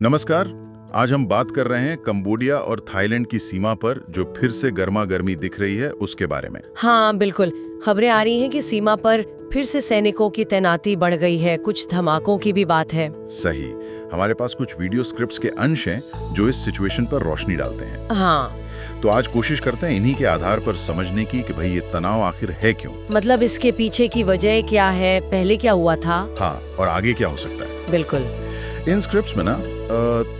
नमस्कार। आज हम बात कर रहे हैं कंबोडिया और थाईलैंड की सीमा पर जो फिर से गर्मा गर्मी दिख रही है उसके बारे में। हाँ बिल्कुल, खबरें आ रही हैं कि सीमा पर फिर से सैनिकों की तैनाती बढ़ गई है, कुछ धमाकों की भी बात है। सही। हमारे पास कुछ वीडियो स्क्रिप्ट्स के अंश हैं जो इस सिचुएशन पर रोशनी डालते हैं। हाँ, तो आज कोशिश करते हैं इन्हीं के आधार पर समझने की कि भाई ये तनाव आखिर है क्यों। मतलब इसके पीछे की वजह क्या है, पहले क्या हुआ था। हाँ, और आगे क्या हो सकता है। बिल्कुल। इन स्क्रिप्ट्स में ना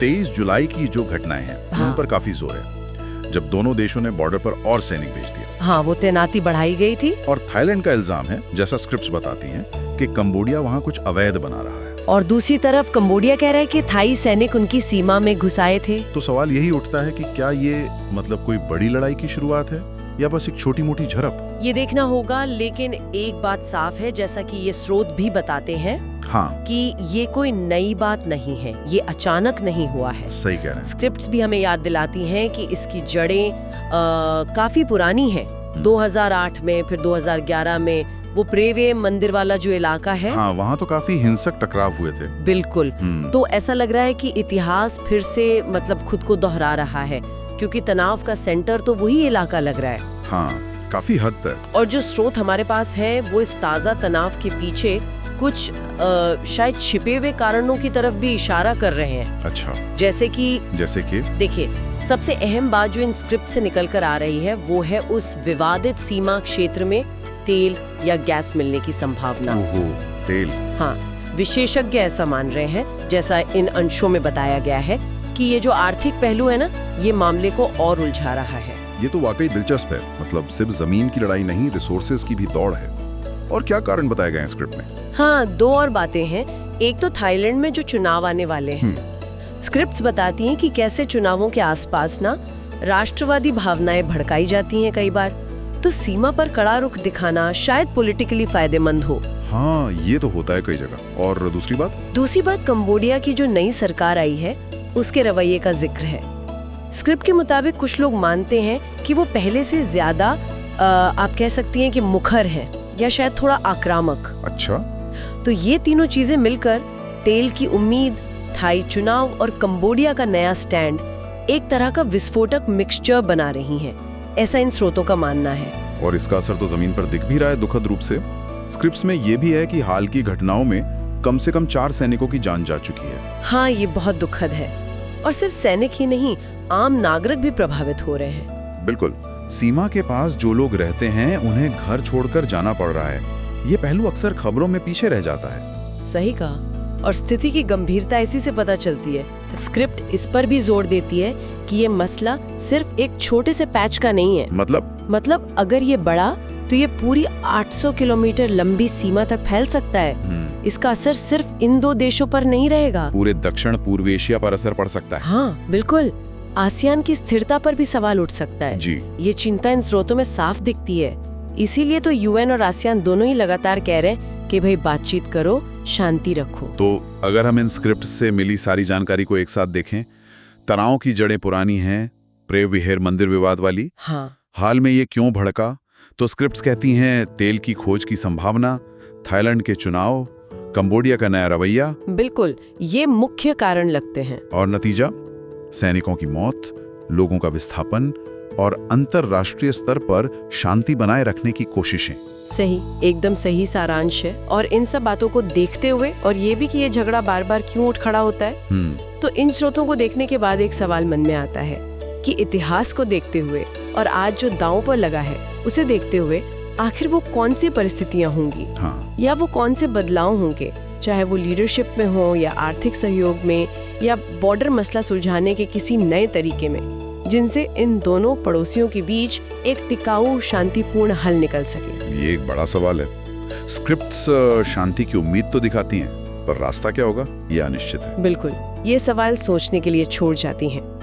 23 जुलाई की जो घटनाएं हैं हाँ। उन पर काफी जोर है, जब दोनों देशों ने बॉर्डर पर और सैनिक भेज दिए। हाँ, वो तैनाती बढ़ाई गई थी। और थाईलैंड का इल्जाम है, जैसा स्क्रिप्ट्स बताती हैं, कि कंबोडिया वहां कुछ अवैध बना रहा है। और दूसरी तरफ कंबोडिया कह रहा है कि थाई सैनिक उनकी सीमा में घुसाए थे। तो सवाल यही उठता है कि क्या ये मतलब कोई बड़ी लड़ाई की शुरुआत है या बस एक छोटी मोटी झड़प। ये देखना होगा, लेकिन एक बात साफ है, जैसा कि ये स्रोत भी बताते हैं, हाँ, कि ये कोई नई बात नहीं है, ये अचानक नहीं हुआ है। सही कह रहे हैं। स्क्रिप्ट्स भी हमें याद दिलाती हैं कि इसकी जड़ें काफी पुरानी हैं। 2008 में, फिर 2011 में वो प्रेवे मंदिर वाला जो इलाका है, हाँ, वहाँ तो काफी हिंसक टकराव हुए थे। बिल्कुल। तो ऐसा लग रहा है कि इतिहास फिर से मतलब खुद को दोहरा रहा है, क्योंकि तनाव का सेंटर तो वही इलाका लग रहा है। हाँ, काफी हद तक। और जो स्रोत हमारे पास है वो इस ताजा तनाव के पीछे कुछ शायद छिपे हुए कारणों की तरफ भी इशारा कर रहे हैं। अच्छा, जैसे कि देखिए, सबसे अहम बात जो इन स्क्रिप्ट से निकल कर आ रही है वो है उस विवादित सीमा क्षेत्र में तेल या गैस मिलने की संभावना। ओहो, तेल। हाँ, विशेषज्ञ ऐसा मान रहे हैं, जैसा इन अंशों में बताया गया है, कि ये जो आर्थिक पहलू है ना, ये मामले को और उलझा रहा है। ये तो वाकई दिलचस्प है। मतलब सिर्फ जमीन की लड़ाई नहीं, रिसोर्सेज की भी दौड़ है। और क्या कारण बताए गए हैं स्क्रिप्ट में? हाँ, दो और बातें हैं। एक तो थाईलैंड में जो चुनाव आने वाले हैं। स्क्रिप्ट्स बताती हैं कि कैसे चुनावों के आसपास ना राष्ट्रवादी भावनाएं भड़काई जाती हैं कई बार। तो सीमा पर कड़ा रुख दिखाना शायद पॉलिटिकली फायदेमंद हो। हाँ, ये तो होता है कई जगह। और दूसरी बात कंबोडिया की जो नई सरकार आई है उसके रवैये का जिक्र है। स्क्रिप्ट के मुताबिक कुछ लोग मानते हैं कि वो पहले से ज्यादा आप कह सकती हैं कि मुखर हैं, या शायद थोड़ा आक्रामक। अच्छा, तो ये तीनों चीजें मिलकर तेल की उम्मीद, थाई चुनाव और कंबोडिया का नया स्टैंड एक तरह का विस्फोटक मिक्सचर बना रही हैं, ऐसा इन स्रोतों का मानना है। और इसका असर तो जमीन पर दिख भी रहा है दुखद रूप से। स्क्रिप्ट्स में ये भी है कि हाल की घटनाओं में कम से कम 4 सैनिकों की जान जा चुकी है। हाँ, ये बहुत दुखद है। और सिर्फ सैनिक ही नहीं, आम नागरिक भी प्रभावित हो रहे हैं। बिल्कुल। सीमा के पास जो लोग रहते हैं उन्हें घर छोड़कर जाना पड़ रहा है। ये पहलू अक्सर खबरों में पीछे रह जाता है। सही कहा। और स्थिति की गंभीरता इसी से पता चलती है। स्क्रिप्ट इस पर भी जोर देती है कि ये मसला सिर्फ एक छोटे से पैच का नहीं है। मतलब अगर ये बढ़ा तो ये पूरी 800 किलोमीटर लंबी सीमा तक फैल सकता है। इसका असर सिर्फ इन दो देशों पर नहीं रहेगा, पूरे दक्षिण पूर्व एशिया पर असर पड़ सकता है। हाँ बिल्कुल, आसियान की स्थिरता पर भी सवाल उठ सकता है जी। ये चिंता इन स्रोतों में साफ दिखती है। इसीलिए तो यूएन और आसियान दोनों ही लगातार कह रहे हैं कि भाई बातचीत करो, शांति रखो। तो अगर हम इन स्क्रिप्ट से मिली सारी जानकारी को एक साथ देखें, तनाव की जड़ें पुरानी हैं, प्रेव विहेर मंदिर विवाद वाली। हाँ। हाल में ये क्यों भड़का? तो स्क्रिप्ट्स कहती हैं तेल की खोज की संभावना, थाईलैंड के चुनाव, कंबोडिया का नया रवैया। बिल्कुल, ये मुख्य कारण लगते हैं। और नतीजा? सैनिकों की मौत, लोगों का विस्थापन और अंतरराष्ट्रीय स्तर पर शांति बनाए रखने की कोशिशें। सही, एकदम सही सारांश है। और इन सब बातों को देखते हुए, और ये भी कि ये झगड़ा बार बार क्यों उठ खड़ा होता है, तो इन स्रोतों को देखने के बाद एक सवाल मन में आता है कि इतिहास को देखते हुए और आज जो दांव पर लगा है उसे देखते हुए आखिर वो कौन सी परिस्थितियां होंगी। हाँ। या वो कौन से बदलाव होंगे, चाहे वो लीडरशिप में हो या आर्थिक सहयोग में या बॉर्डर मसला सुलझाने के किसी नए तरीके में, जिनसे इन दोनों पड़ोसियों के बीच एक टिकाऊ शांतिपूर्ण हल निकल सके। ये एक बड़ा सवाल है। स्क्रिप्ट्स शांति की उम्मीद तो दिखाती हैं, पर रास्ता क्या होगा ये अनिश्चित है। बिल्कुल, ये सवाल सोचने के लिए छोड़ जाती हैं।